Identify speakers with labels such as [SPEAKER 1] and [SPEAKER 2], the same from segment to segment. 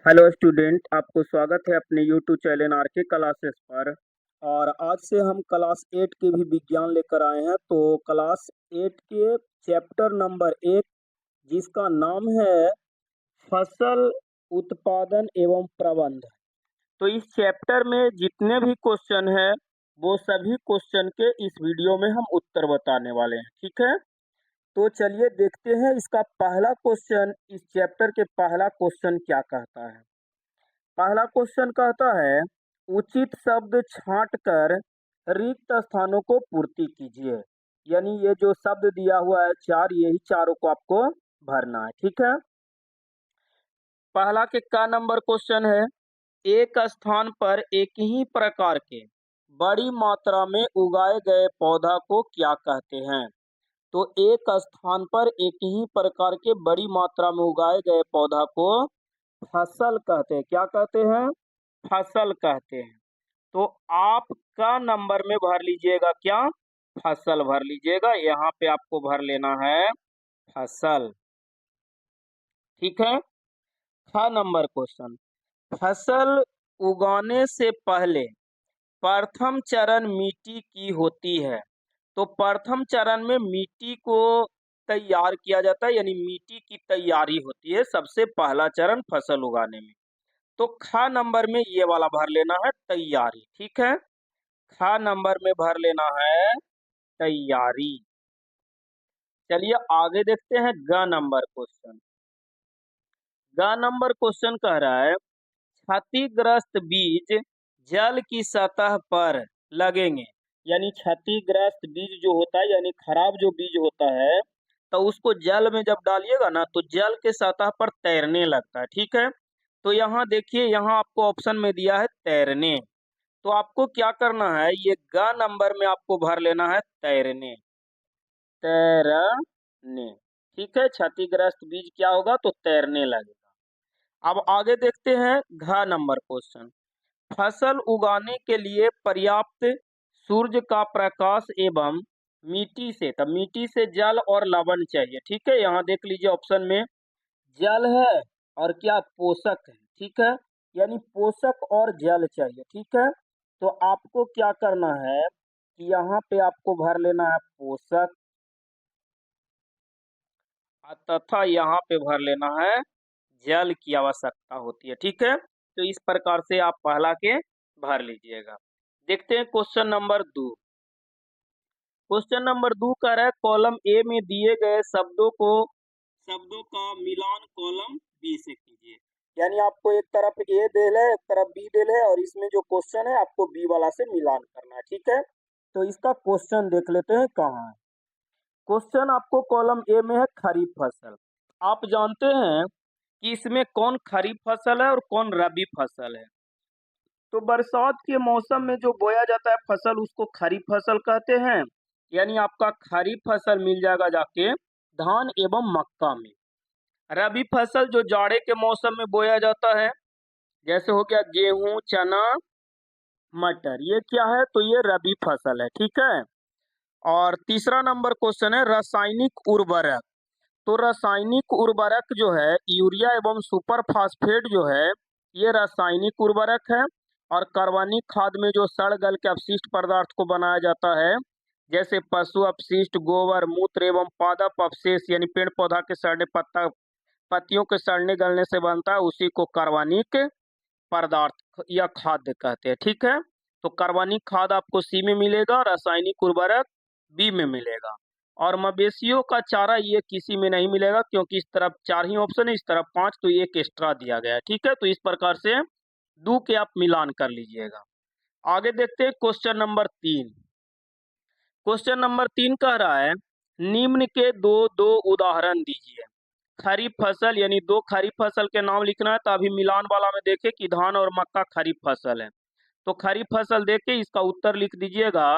[SPEAKER 1] Hello student, आपको स्वागत है अपने यूट्यूब चैनल आर के क्लासेस पर। और आज से हम क्लास 8 के भी विज्ञान लेकर आए हैं। तो क्लास 8 के चैप्टर नंबर 1, जिसका नाम है फसल उत्पादन एवं प्रबंध। तो इस चैप्टर में जितने भी क्वेश्चन हैं वो सभी क्वेश्चन के इस वीडियो में हम उत्तर बताने वाले हैं। ठीक है, तो चलिए देखते हैं इसका पहला क्वेश्चन। इस चैप्टर के पहला क्वेश्चन क्या कहता है। पहला क्वेश्चन कहता है, उचित शब्द छांटकर रिक्त स्थानों को पूर्ति कीजिए। यानी ये जो शब्द दिया हुआ है चार, यही चारों को आपको भरना है। ठीक है, पहला के का नंबर क्वेश्चन है, एक स्थान पर एक ही प्रकार के बड़ी मात्रा में उगाए गए पौधा को क्या कहते हैं। तो एक स्थान पर एक ही प्रकार के बड़ी मात्रा में उगाए गए पौधा को फसल कहते हैं। क्या कहते हैं? फसल कहते हैं। तो आप का नंबर में भर लीजिएगा क्या? फसल भर लीजिएगा। यहाँ पे आपको भर लेना है फसल। ठीक है, 6 नंबर क्वेश्चन, फसल उगाने से पहले प्रथम चरण मिट्टी की होती है। तो प्रथम चरण में मिट्टी को तैयार किया जाता है, यानी मिट्टी की तैयारी होती है सबसे पहला चरण फसल उगाने में। तो ख नंबर में ये वाला भर लेना है तैयारी। ठीक है, ख नंबर में भर लेना है तैयारी। चलिए आगे देखते हैं ग नंबर क्वेश्चन। ग नंबर क्वेश्चन कह रहा है, क्षतिग्रस्त बीज जल की सतह पर लगेंगे। यानी क्षतिग्रस्त बीज जो होता है, यानी खराब जो बीज होता है, तो उसको जल में जब डालिएगा ना तो जल के सतह पर तैरने लगता है। ठीक है, तो यहाँ देखिए, यहाँ आपको ऑप्शन में दिया है तैरने। तो आपको क्या करना है, ये ग नंबर में आपको भर लेना है तैरने। तैरने। ठीक है, क्षतिग्रस्त बीज क्या होगा तो तैरने लगेगा। अब आगे देखते हैं घ नंबर क्वेश्चन। फसल उगाने के लिए पर्याप्त सूर्य का प्रकाश एवं मिट्टी से, तब मिट्टी से जल और लवण चाहिए। ठीक है, यहाँ देख लीजिए ऑप्शन में जल है और क्या पोषक है। ठीक है, यानी पोषक और जल चाहिए। ठीक है, तो आपको क्या करना है कि यहाँ पे आपको भर लेना है पोषक, तथा यहाँ पे भर लेना है जल की आवश्यकता होती है। ठीक है, तो इस प्रकार से आप पहला के भर लीजिएगा। देखते हैं क्वेश्चन नंबर 2। क्वेश्चन नंबर 2 कह रहा है, कॉलम ए में दिए गए शब्दों का मिलान कॉलम बी से कीजिए। यानी आपको एक तरफ ए देल है, एक तरफ बी देल है, और इसमें जो क्वेश्चन है आपको बी वाला से मिलान करना है। ठीक है, तो इसका क्वेश्चन देख लेते हैं कहाँ है। क्वेश्चन आपको कॉलम ए में है खरीफ फसल। आप जानते हैं कि इसमें कौन खरीफ फसल है और कौन रबी फसल है। तो बरसात के मौसम में जो बोया जाता है फसल, उसको खरीफ फसल कहते हैं। यानी आपका खरीफ फसल मिल जाएगा जाके धान एवं मक्का में। रबी फसल जो जाड़े के मौसम में बोया जाता है, जैसे हो गया गेहूं, चना, मटर, ये क्या है तो ये रबी फसल है। ठीक है, और तीसरा नंबर क्वेश्चन है रासायनिक उर्वरक। तो रासायनिक उर्वरक जो है यूरिया एवं सुपर फास्फेट जो है, ये रासायनिक उर्वरक है। और कार्बनिक खाद में जो सड़ गल के अपशिष्ट पदार्थ को बनाया जाता है, जैसे पशु अपशिष्ट, गोबर, मूत्र एवं पादप अवशेष, यानी पेड़ पौधा के सड़ने पत्तियों के सड़ने गलने से बनता है, उसी को कार्बनिक पदार्थ या खाद्य कहते हैं। ठीक है, तो कार्बनिक खाद आपको सी में मिलेगा, रासायनिक उर्वरक बी में मिलेगा। और मवेशियों का चारा ये किसी में नहीं मिलेगा, क्योंकि इस तरफ 4 ही ऑप्शन है, इस तरफ 5, तो एक एक्स्ट्रा दिया गया है। ठीक है, तो इस प्रकार से दो के आप मिलान कर लीजिएगा। आगे देखते हैं क्वेश्चन नंबर 3। क्वेश्चन नंबर 3 कह रहा है, निम्न के दो दो उदाहरण दीजिए। खरीफ फसल, यानी दो खरीफ फसल के नाम लिखना है। तो अभी मिलान वाला में देखे कि धान और मक्का खरीफ फसल है, तो खरीफ फसल देख के इसका उत्तर लिख दीजिएगा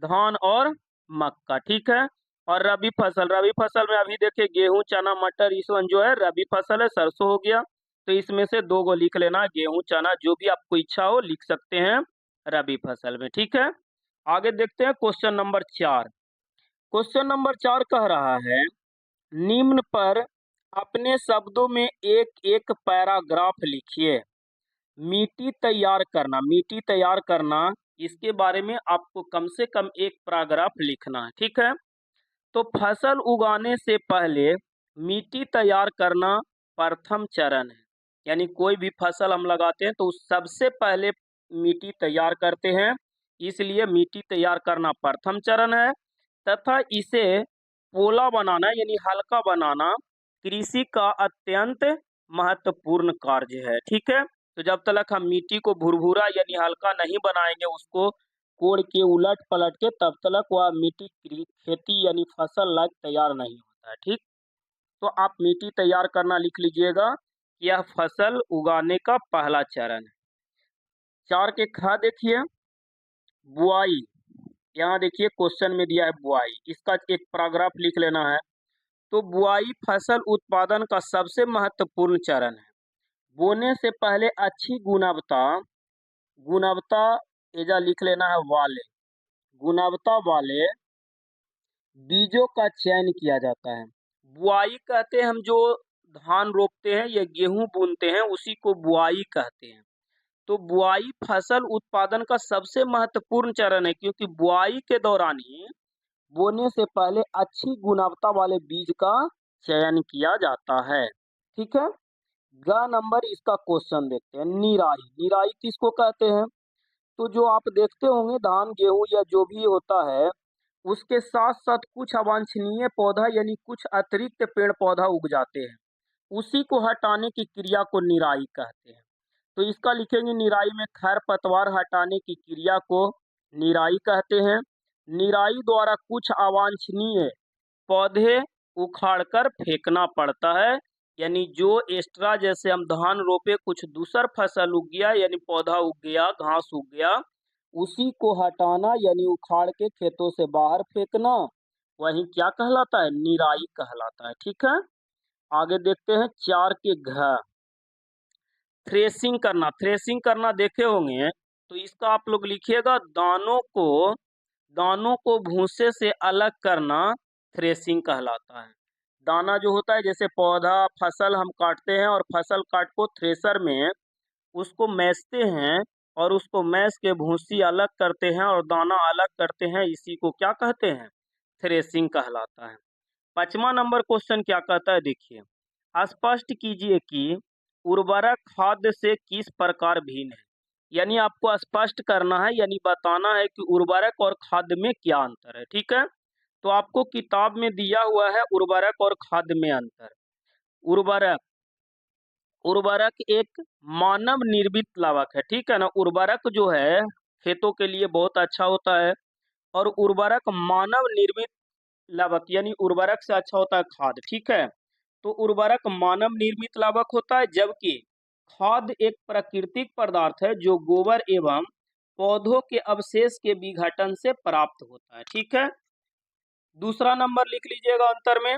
[SPEAKER 1] धान और मक्का। ठीक है, और रबी फसल में अभी देखिए गेहूं, चना, मटर, इस वन जो है रबी फसल है, सरसों हो गया। तो इसमें से दो गो लिख लेना, गेहूं, चना, जो भी आपको इच्छा हो लिख सकते हैं रबी फसल में। ठीक है, आगे देखते हैं क्वेश्चन नंबर 4। क्वेश्चन नंबर 4 कह रहा है, निम्न पर अपने शब्दों में एक एक पैराग्राफ लिखिए। मिट्टी तैयार करना, इसके बारे में आपको कम से कम एक पैराग्राफ लिखना है, ठीक है। तो फसल उगाने से पहले मिट्टी तैयार करना प्रथम चरण है। यानी कोई भी फसल हम लगाते हैं तो उस सबसे पहले मिट्टी तैयार करते हैं, इसलिए मिट्टी तैयार करना प्रथम चरण है। तथा इसे पोला बनाना यानी हल्का बनाना कृषि का अत्यंत महत्वपूर्ण कार्य है, ठीक है। तो जब तक हम मिट्टी को भुरभुरा यानी हल्का नहीं बनाएंगे, उसको कोड़ के उलट पलट के, तब तक वह मिट्टी खेती यानी फसल लायक तैयार नहीं होता है, ठीक। तो आप मिट्टी तैयार करना लिख लीजिएगा, यह फसल उगाने का पहला चरण है। 4 के ख देखिए, बुआई। यहाँ देखिए क्वेश्चन में दिया है बुआई, इसका एक पैराग्राफ लिख लेना है। तो बुआई फसल उत्पादन का सबसे महत्वपूर्ण चरण है। बोने से पहले अच्छी गुणवत्ता गुणवत्ता एजा लिख लेना है वाले गुणवत्ता वाले बीजों का चयन किया जाता है। बुआई कहते हैं हम जो धान रोपते हैं या गेहूं बुनते हैं, उसी को बुआई कहते हैं। तो बुआई फसल उत्पादन का सबसे महत्वपूर्ण चरण है, क्योंकि बुआई के दौरान ही बोने से पहले अच्छी गुणवत्ता वाले बीज का चयन किया जाता है, ठीक है। ग नंबर इसका क्वेश्चन देखते हैं, निराई। निराई किसको कहते हैं? तो जो आप देखते होंगे धान गेहूं या जो भी होता है, उसके साथ साथ कुछ अवांछनीय पौधा यानी कुछ अतिरिक्त पेड़ पौधा उग जाते हैं, उसी को हटाने की क्रिया को निराई कहते हैं। तो इसका लिखेंगे निराई में खरपतवार हटाने की क्रिया को निराई कहते हैं। निराई द्वारा कुछ अवांछनीय पौधे उखाड़कर फेंकना पड़ता है, यानी जो एक्स्ट्रा जैसे हम धान रोपे कुछ दूसर फसल उग गया यानी पौधा उग गया, घास उग गया, उसी को हटाना यानी उखाड़ के खेतों से बाहर फेंकना, वही क्या कहलाता है? निराई कहलाता है, ठीक है। आगे देखते हैं 4 के घ, थ्रेसिंग करना। थ्रेसिंग करना देखे होंगे, तो इसका आप लोग लिखिएगा दानों को भूसे से अलग करना थ्रेसिंग कहलाता है। दाना जो होता है जैसे पौधा फसल हम काटते हैं और फसल काट को थ्रेसर में उसको मैसते हैं और उसको मैस के भूसी अलग करते हैं और दाना अलग करते हैं, इसी को क्या कहते हैं? थ्रेसिंग कहलाता है। 5वां नंबर क्वेश्चन क्या कहता है देखिए, स्पष्ट कीजिए कि उर्वरक खाद से किस प्रकार भिन्न है। यानी आपको स्पष्ट करना है यानी बताना है कि उर्वरक और खाद में क्या अंतर है, ठीक है। तो आपको किताब में दिया हुआ है उर्वरक और खाद में अंतर। उर्वरक उर्वरक एक मानव निर्मित लावक है, ठीक है ना। उर्वरक जो है खेतों के लिए बहुत अच्छा होता है, और उर्वरक मानव निर्मित लावक यानी उर्वरक से अच्छा होता है खाद, ठीक है। तो उर्वरक मानव निर्मित लावक होता है, जबकि खाद एक प्राकृतिक पदार्थ है जो गोबर एवं पौधों के अवशेष के विघटन से प्राप्त होता है, ठीक है। दूसरा नंबर लिख लीजिएगा अंतर में,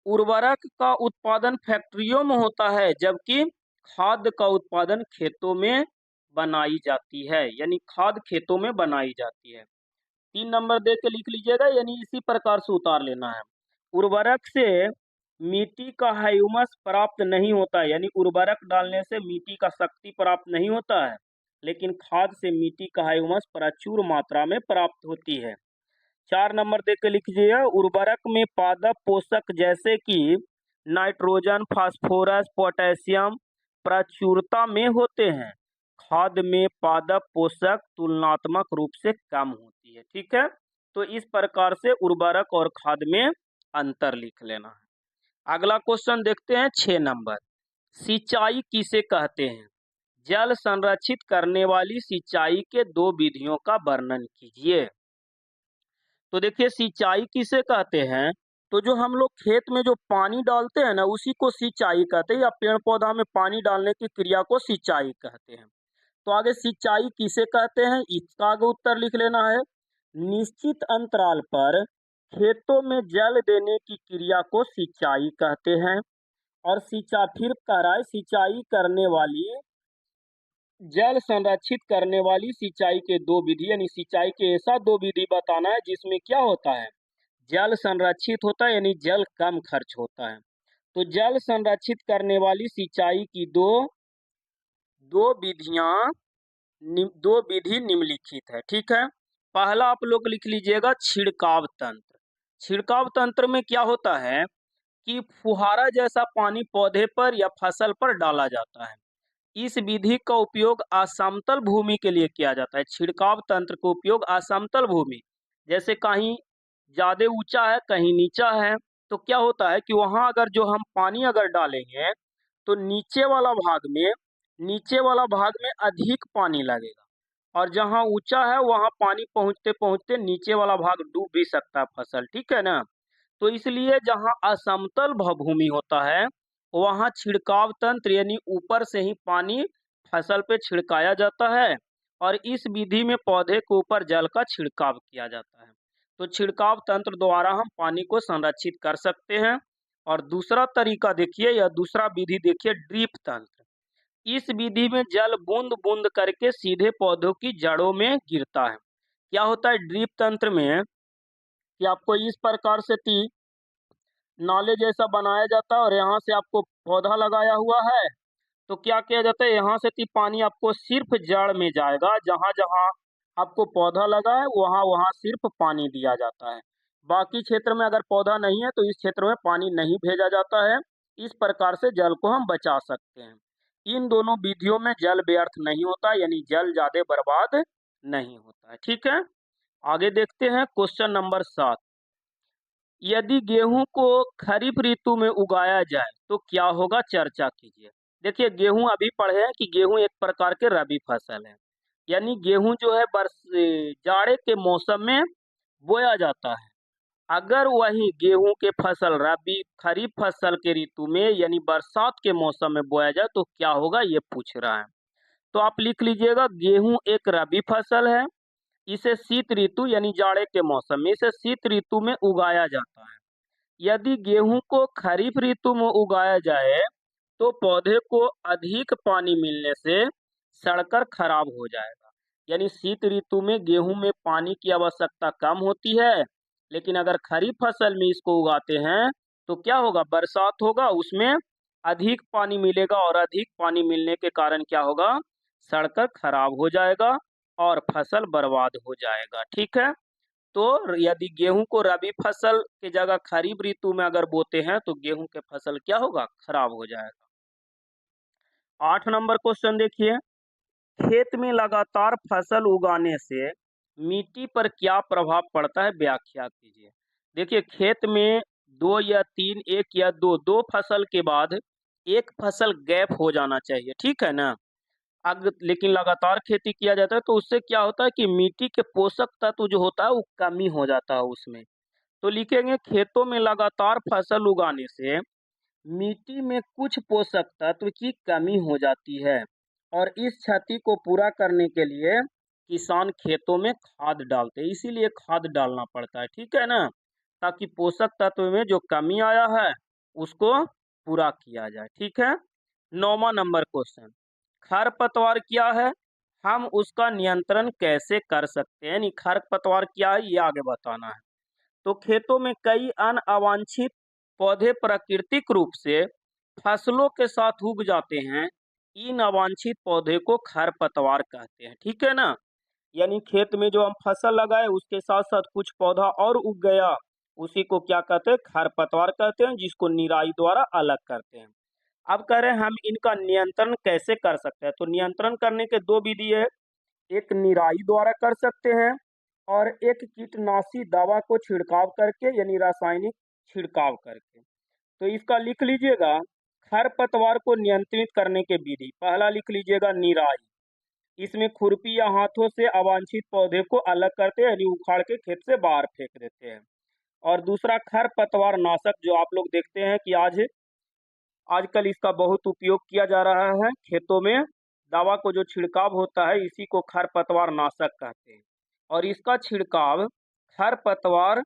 [SPEAKER 1] उर्वरक का उत्पादन फैक्ट्रियों में होता है, जबकि खाद का उत्पादन खेतों में बनाई जाती है, यानी खाद खेतों में बनाई जाती है। 3 नंबर दे के लिख लीजिएगा, यानी इसी प्रकार से उतार लेना है। उर्वरक से मिट्टी का ह्यूमस प्राप्त नहीं होता है, यानी उर्वरक डालने से मिट्टी का शक्ति प्राप्त नहीं होता है, लेकिन खाद से मिट्टी का ह्यूमस प्रचुर मात्रा में प्राप्त होती है। 4 नंबर दे के लिखिए, उर्वरक में पादप पोषक जैसे कि नाइट्रोजन, फास्फोरस, पोटेशियम प्रचुरता में होते हैं। खाद में पादप पोषक तुलनात्मक रूप से कम होती है, ठीक है। तो इस प्रकार से उर्वरक और खाद में अंतर लिख लेना है। अगला क्वेश्चन देखते हैं 6 नंबर, सिंचाई किसे कहते हैं? जल संरक्षित करने वाली सिंचाई के 2 विधियों का वर्णन कीजिए। तो देखिए सिंचाई किसे कहते हैं? तो जो हम लोग खेत में जो पानी डालते हैं ना, उसी को सिंचाई कहते हैं, या पेड़ पौधा में पानी डालने की क्रिया को सिंचाई कहते हैं। तो आगे सिंचाई किसे कहते हैं, इसका आगे उत्तर लिख लेना है। निश्चित अंतराल पर खेतों में जल देने की क्रिया को सिंचाई कहते हैं। और फिर कह रहा है सिंचाई करने वाली जल संरक्षित करने वाली सिंचाई के 2 विधि, यानी सिंचाई के ऐसा 2 विधि बताना है जिसमें क्या होता है? जल संरक्षित होता है, यानी जल कम खर्च होता है। तो जल संरक्षित करने वाली सिंचाई की दो विधियां दो विधि निम्नलिखित है, ठीक है। पहला आप लोग लिख लीजिएगा छिड़काव तंत्र। छिड़काव तंत्र में क्या होता है कि फुहारा जैसा पानी पौधे पर या फसल पर डाला जाता है। इस विधि का उपयोग असमतल भूमि के लिए किया जाता है। छिड़काव तंत्र का उपयोग असमतल भूमि, जैसे कहीं ज्यादा ऊंचा है कहीं नीचा है, तो क्या होता है कि वहां अगर जो हम पानी अगर डालेंगे तो नीचे वाला भाग में अधिक पानी लगेगा, और जहां ऊंचा है वहां पानी पहुंचते पहुंचते नीचे वाला भाग डूब भी सकता है फसल, ठीक है ना। तो इसलिए जहां असमतल भूमि होता है वहां छिड़काव तंत्र यानी ऊपर से ही पानी फसल पे छिड़काया जाता है, और इस विधि में पौधे के ऊपर जल का छिड़काव किया जाता है। तो छिड़काव तंत्र द्वारा हम पानी को संरक्षित कर सकते हैं। और दूसरा तरीका देखिए या दूसरा विधि देखिए ड्रिप तंत्र। इस विधि में जल बूंद बूंद करके सीधे पौधों की जड़ों में गिरता है। क्या होता है ड्रिप तंत्र में कि आपको इस प्रकार से नाले जैसा बनाया जाता है और यहाँ से आपको पौधा लगाया हुआ है, तो क्या किया जाता है यहाँ से पानी आपको सिर्फ जड़ में जाएगा, जहां जहां आपको पौधा लगा है वहां वहां सिर्फ पानी दिया जाता है। बाकी क्षेत्र में अगर पौधा नहीं है तो इस क्षेत्र में पानी नहीं भेजा जाता है। इस प्रकार से जल को हम बचा सकते हैं। इन दोनों विधियों में जल व्यर्थ नहीं होता, यानी जल ज्यादा बर्बाद नहीं होता है, ठीक है। आगे देखते हैं क्वेश्चन नंबर 7। यदि गेहूं को खरीफ ऋतु में उगाया जाए तो क्या होगा, चर्चा कीजिए। देखिए गेहूं अभी पढ़े हैं कि गेहूं एक प्रकार के रबी फसल है, यानी गेहूं जो है जाड़े के मौसम में बोया जाता है। अगर वही गेहूं के फसल रबी खरीफ फसल के ऋतु में यानी बरसात के मौसम में बोया जाए तो क्या होगा, ये पूछ रहा है। तो आप लिख लीजिएगा गेहूं एक रबी फसल है, इसे शीत ऋतु यानी जाड़े के मौसम में इसे शीत ऋतु में उगाया जाता है। यदि गेहूं को खरीफ ऋतु में उगाया जाए तो पौधे को अधिक पानी मिलने से सड़कर खराब हो जाएगा। यानी शीत ऋतु में गेहूं में पानी की आवश्यकता कम होती है, लेकिन अगर खरीफ फसल में इसको उगाते हैं तो क्या होगा, बरसात होगा उसमें अधिक पानी मिलेगा, और अधिक पानी मिलने के कारण क्या होगा, सड़कर खराब हो जाएगा और फसल बर्बाद हो जाएगा, ठीक है। तो यदि गेहूं को रबी फसल की जगह खरीफ ऋतु में अगर बोते हैं तो गेहूं के फसल क्या होगा, खराब हो जाएगा। 8 नंबर क्वेश्चन देखिए, खेत में लगातार फसल उगाने से मिट्टी पर क्या प्रभाव पड़ता है, व्याख्या कीजिए। देखिए खेत में दो या तीन, एक या दो फसल के बाद एक फसल गैप हो जाना चाहिए, ठीक है ना। अगर लेकिन लगातार खेती किया जाता है तो उससे क्या होता है कि मिट्टी के पोषक तत्व जो होता है वो कमी हो जाता है उसमें। तो लिखेंगे खेतों में लगातार फसल उगाने से मिट्टी में कुछ पोषक तत्व की कमी हो जाती है, और इस क्षति को पूरा करने के लिए किसान खेतों में खाद डालते हैं, इसीलिए खाद डालना पड़ता है, ठीक है ना, ताकि पोषक तत्व में जो कमी आया है उसको पूरा किया जाए, ठीक है। 9वां नंबर क्वेश्चन, खरपतवार क्या है, हम उसका नियंत्रण कैसे कर सकते हैं, यानी खरपतवार क्या है ये आगे बताना है। तो खेतों में कई अनवांछित पौधे प्राकृतिक रूप से फसलों के साथ उग जाते हैं। इन अवांछित पौधे को खरपतवार कहते हैं, ठीक है ना। यानी खेत में जो हम फसल लगाए उसके साथ साथ कुछ पौधा और उग गया, उसी को क्या कहते हैं, खरपतवार कहते हैं, जिसको निराई द्वारा अलग करते हैं। अब कह रहे हैं हम इनका नियंत्रण कैसे कर सकते हैं, तो नियंत्रण करने के दो विधि है, एक निराई द्वारा कर सकते हैं और एक कीटनाशी दवा को छिड़काव करके यानी रासायनिक छिड़काव करके। तो इसका लिख लीजिएगा खरपतवार को नियंत्रित करने के विधि। पहला लिख लीजिएगा निराई, इसमें खुरपी या हाथों से अवांछित पौधे को अलग करते हैं यानी उखाड़ के खेत से बाहर फेंक देते हैं। और दूसरा खरपतवार नाशक, जो आप लोग देखते हैं कि आजकल इसका बहुत उपयोग किया जा रहा है खेतों में, दवा को जो छिड़काव होता है इसी को खरपतवार नाशक कहते हैं, और इसका छिड़काव खरपतवार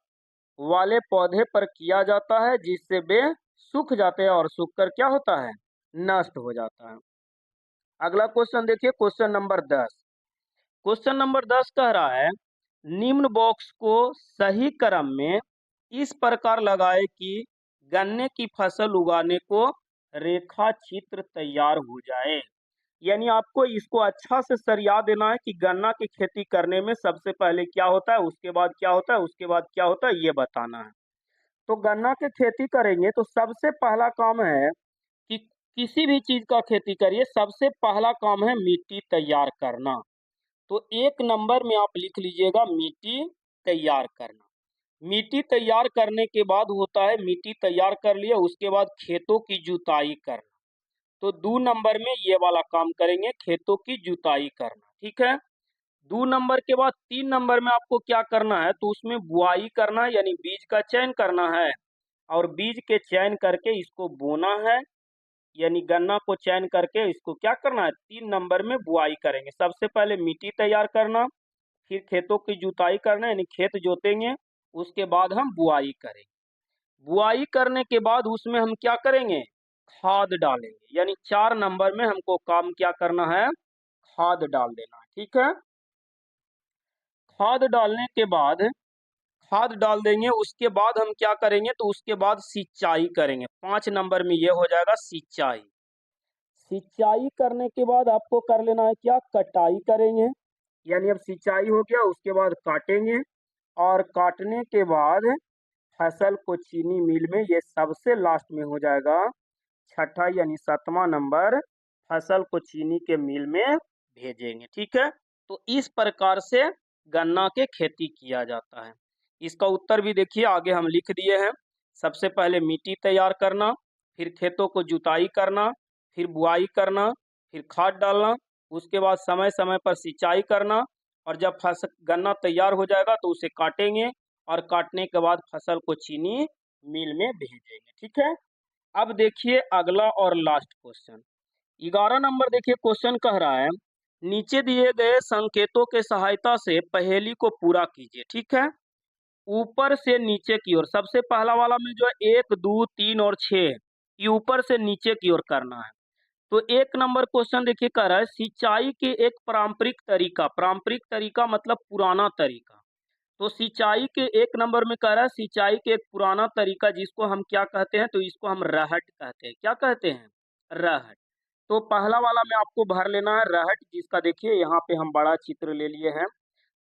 [SPEAKER 1] वाले पौधे पर किया जाता है जिससे वे सूख जाते हैं और सूखकर क्या होता है, नष्ट हो जाता है। अगला क्वेश्चन देखिए क्वेश्चन नंबर 10। क्वेश्चन नंबर 10 कह रहा है निम्न बॉक्स को सही क्रम में इस प्रकार लगाए कि गन्ने की फसल उगाने को रेखा चित्र तैयार हो जाए। यानी आपको इसको अच्छा से सरिया देना है कि गन्ना की खेती करने में सबसे पहले क्या होता है, उसके बाद क्या होता है, उसके बाद क्या होता है, ये बताना है। तो गन्ना की खेती करेंगे तो सबसे पहला काम है कि किसी भी चीज का खेती करिए, सबसे पहला काम है मिट्टी तैयार करना। तो 1 नंबर में आप लिख लीजिएगा मिट्टी तैयार करना। मिट्टी तैयार करने के बाद होता है, मिट्टी तैयार कर लिया उसके बाद खेतों की जुताई करना। तो 2 नंबर में ये वाला काम करेंगे, खेतों की जुताई करना, ठीक है। 2 नंबर के बाद 3 नंबर में आपको क्या करना है, तो उसमें बुआई करना है, यानी बीज का चयन करना है और बीज के चयन करके इसको बोना है, यानी गन्ना को चयन करके इसको क्या करना है, 3 नंबर में बुआई करेंगे। सबसे पहले मिट्टी तैयार करना, फिर खेतों की जुताई करना यानी खेत जोतेंगे, उसके बाद हम बुआई करेंगे। बुआई करने के बाद उसमें हम क्या करेंगे, खाद डालेंगे, यानी 4 नंबर में हमको काम क्या करना है, खाद डाल देना है, ठीक है। खाद डालने के बाद खाद डाल देंगे, उसके बाद हम क्या करेंगे, तो उसके बाद सिंचाई करेंगे। 5 नंबर में ये हो जाएगा सिंचाई। सिंचाई करने के बाद आपको कर लेना है क्या, कटाई करेंगे, यानी अब सिंचाई हो गया उसके बाद काटेंगे और काटने के बाद फसल को चीनी मिल में, ये सबसे लास्ट में हो जाएगा छठा यानी 7वां नंबर, फसल को चीनी के मिल में भेजेंगे, ठीक है। तो इस प्रकार से गन्ना के खेती किया जाता है। इसका उत्तर भी देखिए आगे हम लिख दिए हैं। सबसे पहले मिट्टी तैयार करना, फिर खेतों को जुताई करना, फिर बुआई करना, फिर खाद डालना, उसके बाद समय समय पर सिंचाई करना और जब फसल गन्ना तैयार हो जाएगा तो उसे काटेंगे और काटने के बाद फसल को चीनी मिल में भेजेंगे, ठीक है। अब देखिए अगला और लास्ट क्वेश्चन 11 नंबर। देखिए क्वेश्चन कह रहा है, नीचे दिए गए संकेतों के सहायता से पहेली को पूरा कीजिए, ठीक है। ऊपर से नीचे की ओर, सबसे पहला वाला में जो है 1 2 3 और 6, ये ऊपर से नीचे की ओर करना है। तो 1 नंबर क्वेश्चन देखिए कह रहा है, सिंचाई के एक पारंपरिक तरीका मतलब पुराना तरीका। तो सिंचाई के 1 नंबर में कह रहा है, सिंचाई के एक पुराना तरीका जिसको हम क्या कहते हैं, तो इसको हम रहट कहते हैं। क्या कहते हैं, रहट। तो पहला वाला में आपको भर लेना है रहट, जिसका देखिए यहाँ पे हम बड़ा चित्र ले लिए हैं।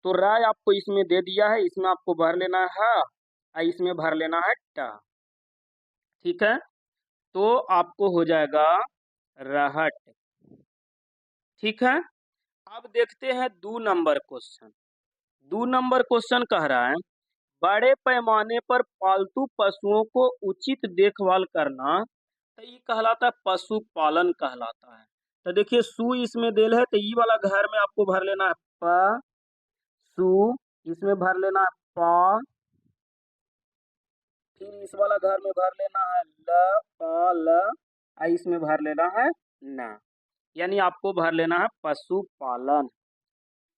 [SPEAKER 1] तो राय आपको इसमें दे दिया है, इसमें आपको भर लेना है और इसमें भर लेना है ट, ठीक है। तो आपको हो जाएगा रहट, ठीक है। अब देखते हैं 2 नंबर क्वेश्चन। 2 नंबर क्वेश्चन कह रहा है, बड़े पैमाने पर पालतू पशुओं को उचित देखभाल करना, तो ये कहलाता है पशुपालन कहलाता है। तो देखिए सु इसमें देल है, तो ये वाला घर में आपको भर लेना है प, सु, इसमें भर लेना है प, फिर इस वाला घर में भर लेना है ल, प, ल, इसमें भर लेना है न, यानी आपको भर लेना है पशुपालन।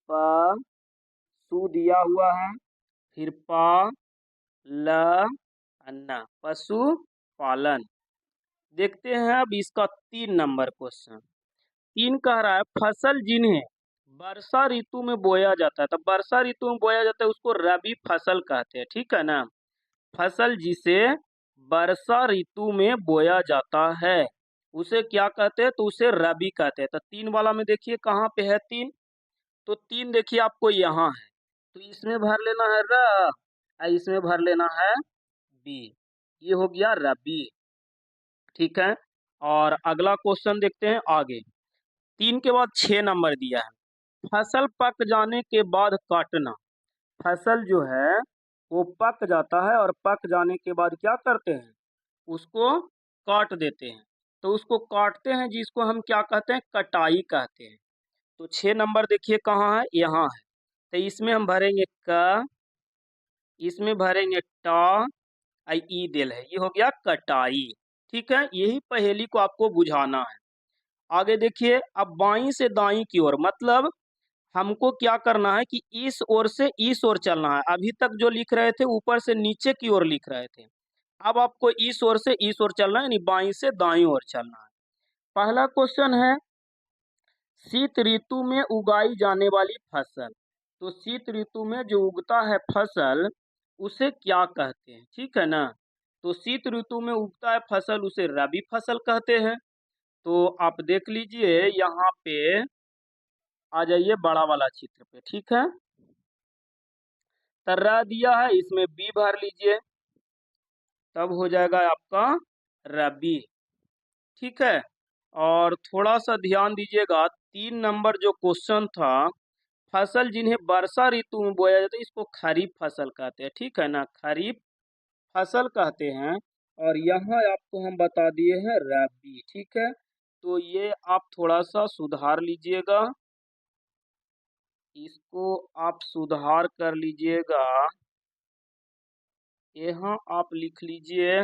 [SPEAKER 1] प, सु दिया हुआ है, फिर प, ल, न, पशुपालन। देखते हैं अब इसका 3 नंबर क्वेश्चन। 3 कह रहा है, फसल जिन्हें वर्षा ऋतु में बोया जाता है, तो वर्षा ऋतु में बोया जाता है उसको रबी फसल कहते हैं, ठीक है ना। फसल जिसे वर्षा ऋतु में बोया जाता है उसे क्या कहते हैं, तो उसे रबी कहते हैं। तो 3 वाला में देखिए कहाँ पे है 3, तो 3 देखिए आपको यहाँ है, तो इसमें भर लेना है र और इसमें भर लेना है बी, ये हो गया रबी, ठीक है। और अगला क्वेश्चन देखते हैं आगे। 3 के बाद 6 नंबर दिया है, फसल पक जाने के बाद काटना। फसल जो है वो पक जाता है और पक जाने के बाद क्या करते हैं, उसको काट देते हैं। तो उसको काटते हैं जिसको हम क्या कहते हैं, कटाई कहते हैं। तो 6 नंबर देखिए कहाँ है, यहाँ है। तो इसमें हम भरेंगे क, इसमें भरेंगे टा, ई देल है, ये हो गया कटाई, ठीक है। यही पहेली को आपको बुझाना है। आगे देखिए, अब बाईं से दाईं की ओर मतलब हमको क्या करना है कि इस ओर से इस ओर चलना है। अभी तक जो लिख रहे थे ऊपर से नीचे की ओर लिख रहे थे, अब आपको इस ओर से इस ओर चलना है, यानी बाईं से दाईं ओर चलना है। पहला क्वेश्चन है, शीत ऋतु में उगाई जाने वाली फसल। तो शीत ऋतु में जो उगता है फसल उसे क्या कहते हैं, ठीक है ना। तो शीत ऋतु में उगता है फसल उसे रबी फसल कहते हैं। तो आप देख लीजिए यहाँ पे आ जाइए बड़ा वाला चित्र पे, ठीक है। तर्रा दिया है, इसमें बी भर लीजिए, तब हो जाएगा आपका रबी, ठीक है। और थोड़ा सा ध्यान दीजिएगा, 3 नंबर जो क्वेश्चन था, फसल जिन्हें वर्षा ऋतु में बोया जाता है इसको खरीफ फसल कहते हैं, ठीक है ना, खरीफ फसल कहते हैं। और यहाँ आपको हम बता दिए हैं रबी, ठीक है। तो ये आप थोड़ा सा सुधार लीजिएगा, इसको आप सुधार कर लीजिएगा। यहाँ आप लिख लीजिए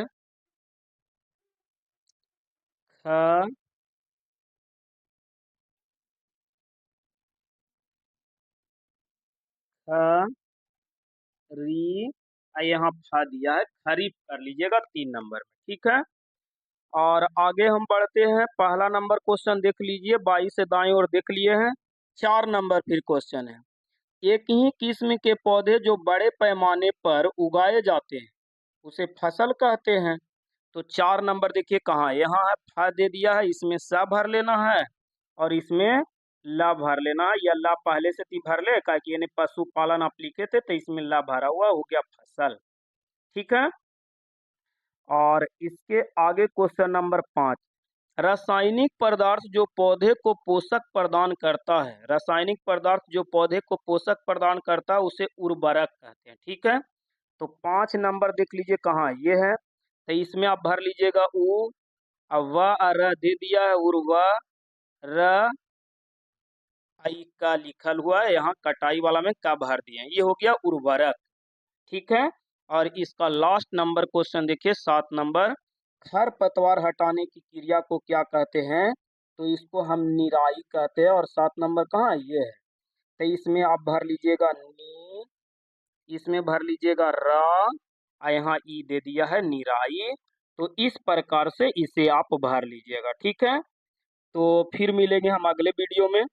[SPEAKER 1] ख ख री, यहाँ फा दिया है, खरीफ कर लीजिएगा 3 नंबर में, ठीक है। और आगे हम बढ़ते हैं, पहला नंबर क्वेश्चन देख लीजिए, 22 से दाएं ओर देख लिए हैं। 4 नंबर फिर क्वेश्चन है, एक ही किस्म के पौधे जो बड़े पैमाने पर उगाए जाते हैं उसे फसल कहते हैं। तो 4 नंबर देखिए कहाँ, यहाँ है, फ दे दिया है, इसमें स भर लेना है और इसमें ला भर लेना है, या ला पहले से ती भर ले, क्या कि यानी पशुपालन आप लिखे थे तो इसमें ला भरा हुआ हो गया फसल, ठीक है। और इसके आगे क्वेश्चन नंबर 5, रासायनिक पदार्थ जो पौधे को पोषक प्रदान करता है, रासायनिक पदार्थ जो पौधे को पोषक प्रदान करता है उसे उर्वरक कहते हैं, ठीक है। तो 5 नंबर देख लीजिए कहाँ, ये है, तो इसमें आप भर लीजिएगा उ, अब व र दे दिया है, र आई का लिखल हुआ है, यहाँ कटाई वाला में का भर दिए हैं, ये हो गया उर्वरक, ठीक है। और इसका लास्ट नंबर क्वेश्चन देखिए 7 नंबर, खरपतवार हटाने की क्रिया को क्या कहते हैं, तो इसको हम निराई कहते हैं। और 7 नंबर कहाँ है, ये है, तो इसमें आप भर लीजिएगा नी, इसमें भर लीजिएगा रा, और यहाँ ई दे दिया है निराई। तो इस प्रकार से इसे आप भर लीजिएगा, ठीक है। तो फिर मिलेंगे हम अगले वीडियो में।